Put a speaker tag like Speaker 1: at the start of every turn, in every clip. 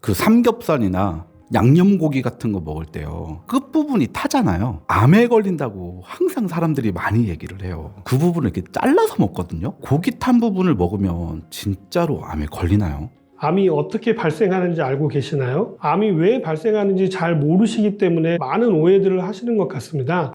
Speaker 1: 그 삼겹살이나 양념고기 같은 거 먹을 때요, 끝부분이 타잖아요. 암에 걸린다고 항상 사람들이 많이 얘기를 해요. 그 부분을 이렇게 잘라서 먹거든요. 고기 탄 부분을 먹으면 진짜로 암에 걸리나요?
Speaker 2: 암이 어떻게 발생하는지 알고 계시나요? 암이 왜 발생하는지 잘 모르시기 때문에 많은 오해들을 하시는 것 같습니다.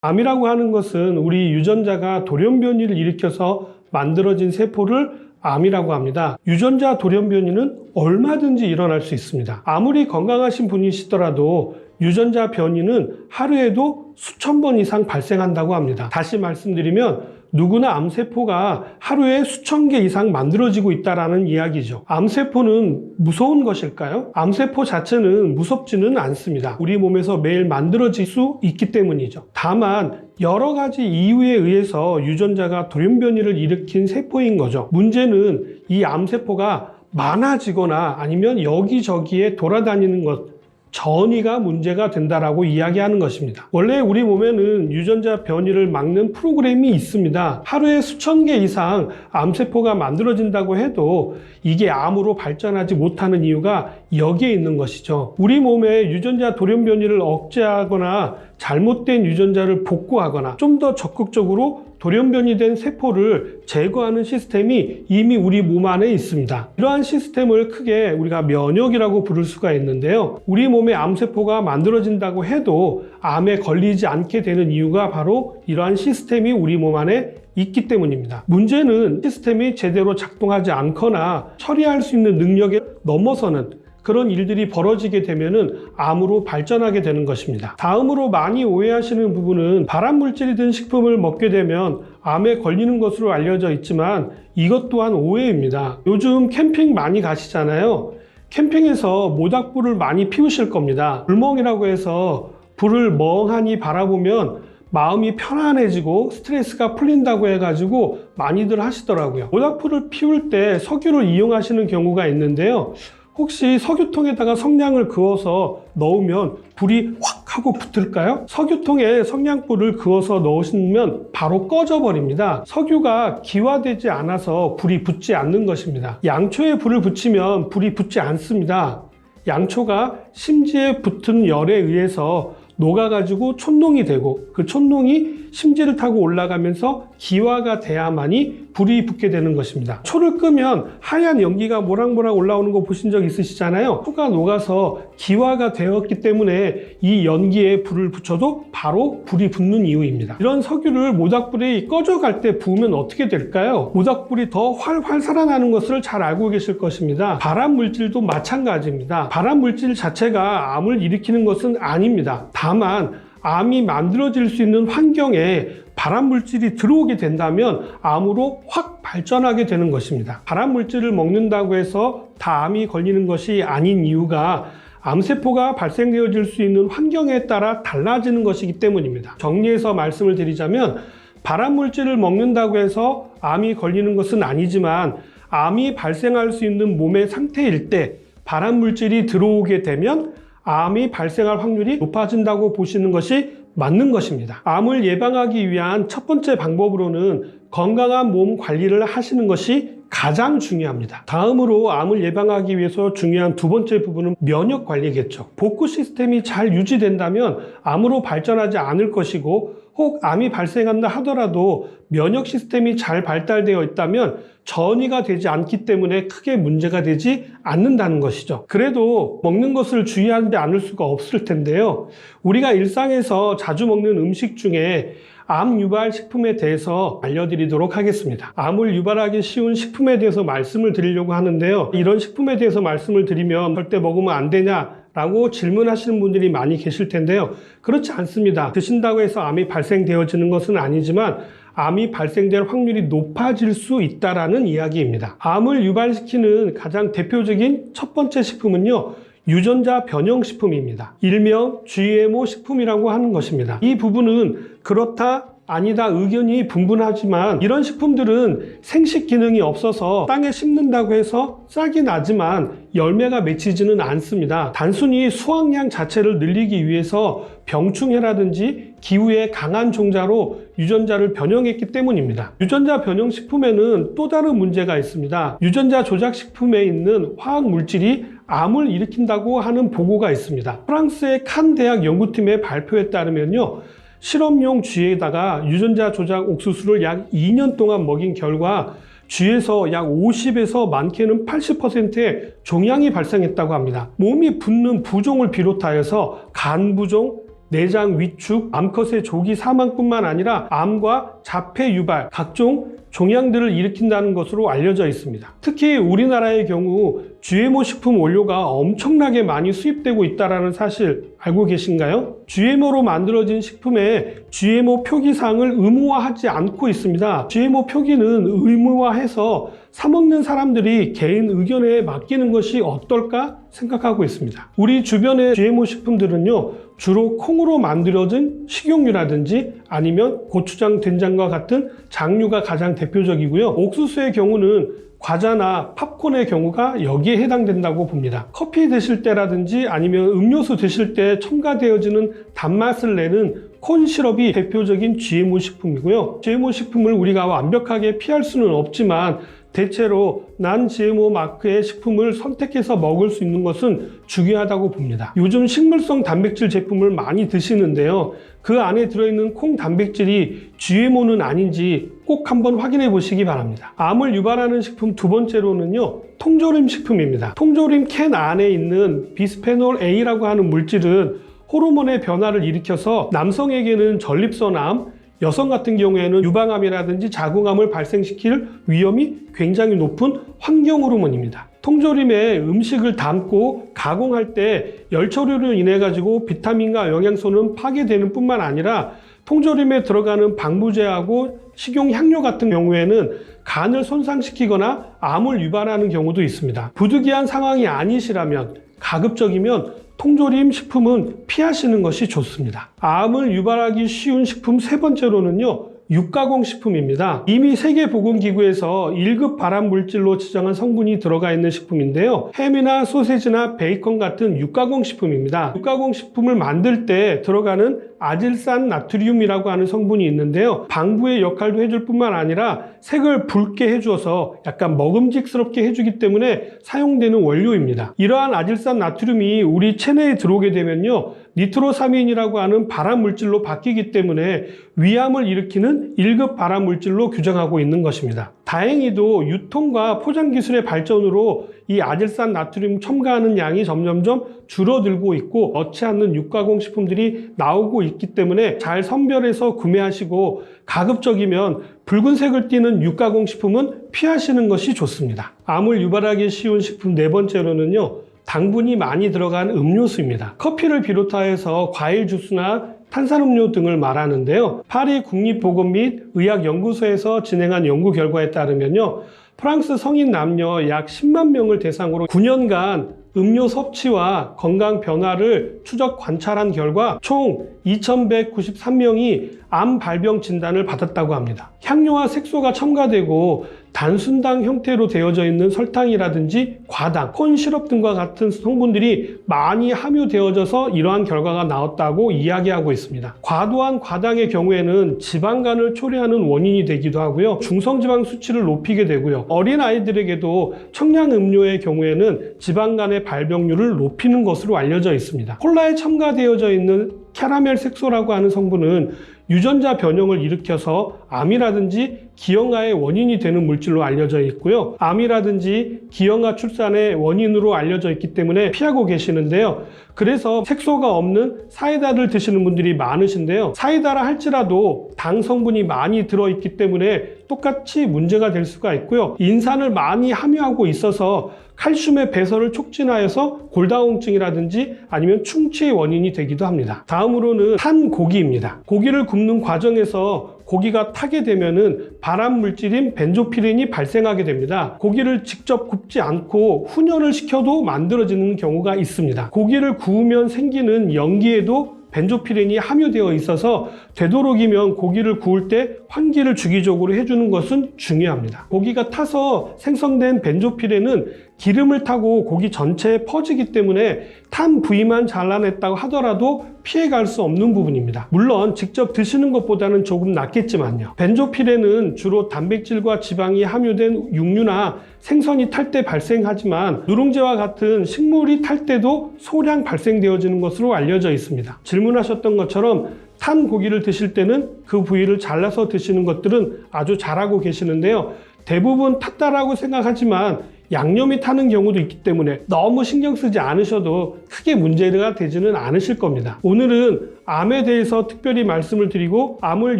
Speaker 2: 암이라고 하는 것은 우리 유전자가 돌연변이를 일으켜서 만들어진 세포를 암이라고 합니다. 유전자 돌연변이는 얼마든지 일어날 수 있습니다. 아무리 건강하신 분이시더라도 유전자 변이는 하루에도 수천 번 이상 발생한다고 합니다. 다시 말씀드리면 누구나 암세포가 하루에 수천 개 이상 만들어지고 있다는 이야기죠. 암세포는 무서운 것일까요? 암세포 자체는 무섭지는 않습니다. 우리 몸에서 매일 만들어질 수 있기 때문이죠. 다만 여러 가지 이유에 의해서 유전자가 돌연변이를 일으킨 세포인 거죠. 문제는 이 암세포가 많아지거나 아니면 여기저기에 돌아다니는 것, 전이가 문제가 된다라고 이야기하는 것입니다. 원래 우리 몸에는 유전자 변이를 막는 프로그램이 있습니다. 하루에 수천 개 이상 암세포가 만들어진다고 해도 이게 암으로 발전하지 못하는 이유가 여기에 있는 것이죠. 우리 몸의 유전자 돌연변이를 억제하거나 잘못된 유전자를 복구하거나 좀 더 적극적으로 돌연변이된 세포를 제거하는 시스템이 이미 우리 몸 안에 있습니다. 이러한 시스템을 크게 우리가 면역이라고 부를 수가 있는데요. 우리 몸에 암세포가 만들어진다고 해도 암에 걸리지 않게 되는 이유가 바로 이러한 시스템이 우리 몸 안에 있기 때문입니다. 문제는 시스템이 제대로 작동하지 않거나 처리할 수 있는 능력에 넘어서는 그런 일들이 벌어지게 되면은 암으로 발전하게 되는 것입니다. 다음으로 많이 오해하시는 부분은 발암물질이 든 식품을 먹게 되면 암에 걸리는 것으로 알려져 있지만 이것 또한 오해입니다. 요즘 캠핑 많이 가시잖아요. 캠핑에서 모닥불을 많이 피우실 겁니다. 불멍이라고 해서 불을 멍하니 바라보면 마음이 편안해지고 스트레스가 풀린다고 해가지고 많이들 하시더라고요. 모닥불을 피울 때 석유를 이용하시는 경우가 있는데요. 혹시 석유통에다가 성냥을 그어서 넣으면 불이 확 하고 붙을까요? 석유통에 성냥불을 그어서 넣으시면 바로 꺼져 버립니다. 석유가 기화되지 않아서 불이 붙지 않는 것입니다. 양초에 불을 붙이면 불이 붙지 않습니다. 양초가 심지에 붙은 열에 의해서 녹아가지고 촛농이 되고 그 촛농이 심지를 타고 올라가면서 기화가 돼야만이 불이 붙게 되는 것입니다. 초를 끄면 하얀 연기가 모락모락 올라오는 거 보신 적 있으시잖아요. 초가 녹아서 기화가 되었기 때문에 이 연기에 불을 붙여도 바로 불이 붙는 이유입니다. 이런 석유를 모닥불이 꺼져갈 때 부으면 어떻게 될까요? 모닥불이 더 활활 살아나는 것을 잘 알고 계실 것입니다. 발암물질도 마찬가지입니다. 발암물질 자체가 암을 일으키는 것은 아닙니다. 다만 암이 만들어질 수 있는 환경에 발암물질이 들어오게 된다면 암으로 확 발전하게 되는 것입니다. 발암물질을 먹는다고 해서 다 암이 걸리는 것이 아닌 이유가 암세포가 발생되어질 수 있는 환경에 따라 달라지는 것이기 때문입니다. 정리해서 말씀을 드리자면 발암물질을 먹는다고 해서 암이 걸리는 것은 아니지만 암이 발생할 수 있는 몸의 상태일 때 발암물질이 들어오게 되면 암이 발생할 확률이 높아진다고 보시는 것이 맞는 것입니다. 암을 예방하기 위한 첫 번째 방법으로는 건강한 몸 관리를 하시는 것이 가장 중요합니다. 다음으로 암을 예방하기 위해서 중요한 두 번째 부분은 면역 관리겠죠. 복구 시스템이 잘 유지된다면 암으로 발전하지 않을 것이고 혹 암이 발생한다 하더라도 면역 시스템이 잘 발달되어 있다면 전이가 되지 않기 때문에 크게 문제가 되지 않는다는 것이죠. 그래도 먹는 것을 주의하지 않을 수가 없을 텐데요. 우리가 일상에서 자주 먹는 음식 중에 암 유발 식품에 대해서 알려드리도록 하겠습니다. 암을 유발하기 쉬운 식품에 대해서 말씀을 드리려고 하는데요. 이런 식품에 대해서 말씀을 드리면 절대 먹으면 안 되냐? 라고 질문하시는 분들이 많이 계실 텐데요. 그렇지 않습니다. 드신다고 해서 암이 발생되어지는 것은 아니지만 암이 발생될 확률이 높아질 수 있다는 이야기입니다. 암을 유발시키는 가장 대표적인 첫 번째 식품은요. 유전자 변형 식품입니다. 일명 GMO 식품이라고 하는 것입니다. 이 부분은 그렇다 아니다 의견이 분분하지만 이런 식품들은 생식 기능이 없어서 땅에 심는다고 해서 싹이 나지만 열매가 맺히지는 않습니다. 단순히 수확량 자체를 늘리기 위해서 병충해라든지 기후에 강한 종자로 유전자를 변형했기 때문입니다. 유전자 변형 식품에는 또 다른 문제가 있습니다. 유전자 조작 식품에 있는 화학 물질이 암을 일으킨다고 하는 보고가 있습니다. 프랑스의 칸 대학 연구팀의 발표에 따르면요, 실험용 쥐에다가 유전자 조작 옥수수를 약 2년 동안 먹인 결과 쥐에서 약 50에서 많게는 80%의 종양이 발생했다고 합니다. 몸이 붓는 부종을 비롯하여서 간 부종, 내장 위축, 암컷의 조기 사망뿐만 아니라 암과 자폐 유발, 각종 종양들을 일으킨다는 것으로 알려져 있습니다. 특히 우리나라의 경우 GMO 식품 원료가 엄청나게 많이 수입되고 있다는 사실 알고 계신가요? GMO로 만들어진 식품에 GMO 표기사항을 의무화하지 않고 있습니다. GMO 표기는 의무화해서 사 먹는 사람들이 개인 의견에 맡기는 것이 어떨까 생각하고 있습니다. 우리 주변의 GMO 식품들은요, 주로 콩으로 만들어진 식용유라든지 아니면 고추장, 된장과 같은 장류가 가장 대표적이고요. 옥수수의 경우는 과자나 팝콘의 경우가 여기에 해당된다고 봅니다. 커피 드실 때라든지 아니면 음료수 드실 때 첨가되어지는 단맛을 내는 콘 시럽이 대표적인 GMO 식품이고요. GMO 식품을 우리가 완벽하게 피할 수는 없지만 대체로 난 GMO 마크의 식품을 선택해서 먹을 수 있는 것은 중요하다고 봅니다. 요즘 식물성 단백질 제품을 많이 드시는데요, 그 안에 들어있는 콩 단백질이 GMO는 아닌지 꼭 한번 확인해 보시기 바랍니다. 암을 유발하는 식품 두 번째로는요, 통조림 식품입니다. 통조림 캔 안에 있는 비스페놀 A라고 하는 물질은 호르몬의 변화를 일으켜서 남성에게는 전립선암, 여성 같은 경우에는 유방암이라든지 자궁암을 발생시킬 위험이 굉장히 높은 환경 호르몬입니다. 통조림에 음식을 담고 가공할 때 열처리로 인해 가지고 비타민과 영양소는 파괴되는 뿐만 아니라 통조림에 들어가는 방부제하고 식용향료 같은 경우에는 간을 손상시키거나 암을 유발하는 경우도 있습니다. 부득이한 상황이 아니시라면, 가급적이면 통조림 식품은 피하시는 것이 좋습니다. 암을 유발하기 쉬운 식품 세 번째로는요, 육가공 식품입니다. 이미 세계보건기구에서 1급 발암물질로 지정한 성분이 들어가 있는 식품인데요, 햄이나 소세지나 베이컨 같은 육가공 식품입니다. 육가공 식품을 만들 때 들어가는 아질산 나트륨이라고 하는 성분이 있는데요, 방부의 역할도 해줄 뿐만 아니라 색을 붉게 해주어서 약간 먹음직스럽게 해주기 때문에 사용되는 원료입니다. 이러한 아질산 나트륨이 우리 체내에 들어오게 되면요, 니트로사민이라고 하는 발암물질로 바뀌기 때문에 위암을 일으키는 1급 발암물질로 규정하고 있는 것입니다. 다행히도 유통과 포장기술의 발전으로 이 아질산 나트륨 첨가하는 양이 점점점 줄어들고 있고 넣지 않는 육가공 식품들이 나오고 있기 때문에 잘 선별해서 구매하시고, 가급적이면 붉은색을 띠는 육가공 식품은 피하시는 것이 좋습니다. 암을 유발하기 쉬운 식품 네 번째로는요, 당분이 많이 들어간 음료수입니다. 커피를 비롯하여서 과일 주스나 탄산음료 등을 말하는데요, 파리 국립보건 및 의학연구소에서 진행한 연구 결과에 따르면요, 프랑스 성인 남녀 약 10만 명을 대상으로 9년간 음료 섭취와 건강 변화를 추적 관찰한 결과 총 2,193명이 암 발병 진단을 받았다고 합니다. 향료와 색소가 첨가되고 단순당 형태로 되어져 있는 설탕이라든지 과당, 콘 시럽 등과 같은 성분들이 많이 함유되어져서 이러한 결과가 나왔다고 이야기하고 있습니다. 과도한 과당의 경우에는 지방간을 초래하는 원인이 되기도 하고요, 중성지방 수치를 높이게 되고요, 어린 아이들에게도 청량음료의 경우에는 지방간의 발병률을 높이는 것으로 알려져 있습니다. 콜라에 첨가되어져 있는 캐러멜 색소라고 하는 성분은 유전자 변형을 일으켜서 암이라든지 기형아의 원인이 되는 물질로 알려져 있고요, 암이라든지 기형아 출산의 원인으로 알려져 있기 때문에 피하고 계시는데요, 그래서 색소가 없는 사이다를 드시는 분들이 많으신데요, 사이다라 할지라도 당 성분이 많이 들어있기 때문에 똑같이 문제가 될 수가 있고요, 인산을 많이 함유하고 있어서 칼슘의 배설을 촉진하여서 골다공증이라든지 아니면 충치의 원인이 되기도 합니다. 다음으로는 탄 고기입니다. 고기를 굽는 과정에서 고기가 타게 되면은 발암 물질인 벤조피렌이 발생하게 됩니다. 고기를 직접 굽지 않고 훈연을 시켜도 만들어지는 경우가 있습니다. 고기를 구우면 생기는 연기에도 벤조피렌이 함유되어 있어서 되도록이면 고기를 구울 때 환기를 주기적으로 해주는 것은 중요합니다. 고기가 타서 생성된 벤조피렌은 기름을 타고 고기 전체에 퍼지기 때문에 탄 부위만 잘라냈다고 하더라도 피해갈 수 없는 부분입니다. 물론 직접 드시는 것보다는 조금 낫겠지만요. 벤조필에는 주로 단백질과 지방이 함유된 육류나 생선이 탈 때 발생하지만 누룽지와 같은 식물이 탈 때도 소량 발생되어지는 것으로 알려져 있습니다. 질문하셨던 것처럼 탄 고기를 드실 때는 그 부위를 잘라서 드시는 것들은 아주 잘하고 계시는데요. 대부분 탔다라고 생각하지만 양념이 타는 경우도 있기 때문에 너무 신경 쓰지 않으셔도 크게 문제가 되지는 않으실 겁니다. 오늘은 암에 대해서 특별히 말씀을 드리고 암을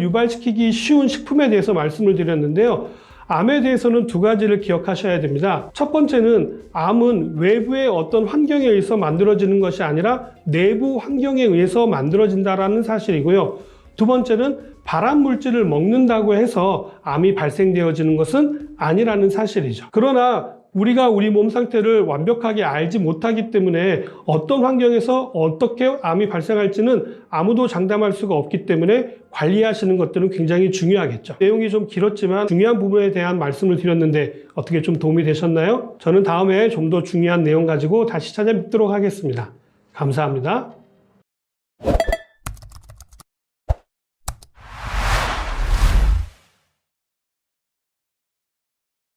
Speaker 2: 유발시키기 쉬운 식품에 대해서 말씀을 드렸는데요. 암에 대해서는 두 가지를 기억하셔야 됩니다. 첫 번째는 암은 외부의 어떤 환경에 의해서 만들어지는 것이 아니라 내부 환경에 의해서 만들어진다는 사실이고요. 두 번째는 발암 물질을 먹는다고 해서 암이 발생되어지는 것은 아니라는 사실이죠. 그러나 우리가 우리 몸 상태를 완벽하게 알지 못하기 때문에 어떤 환경에서 어떻게 암이 발생할지는 아무도 장담할 수가 없기 때문에 관리하시는 것들은 굉장히 중요하겠죠. 내용이 좀 길었지만 중요한 부분에 대한 말씀을 드렸는데 어떻게 좀 도움이 되셨나요? 저는 다음에 좀 더 중요한 내용 가지고 다시 찾아뵙도록 하겠습니다. 감사합니다.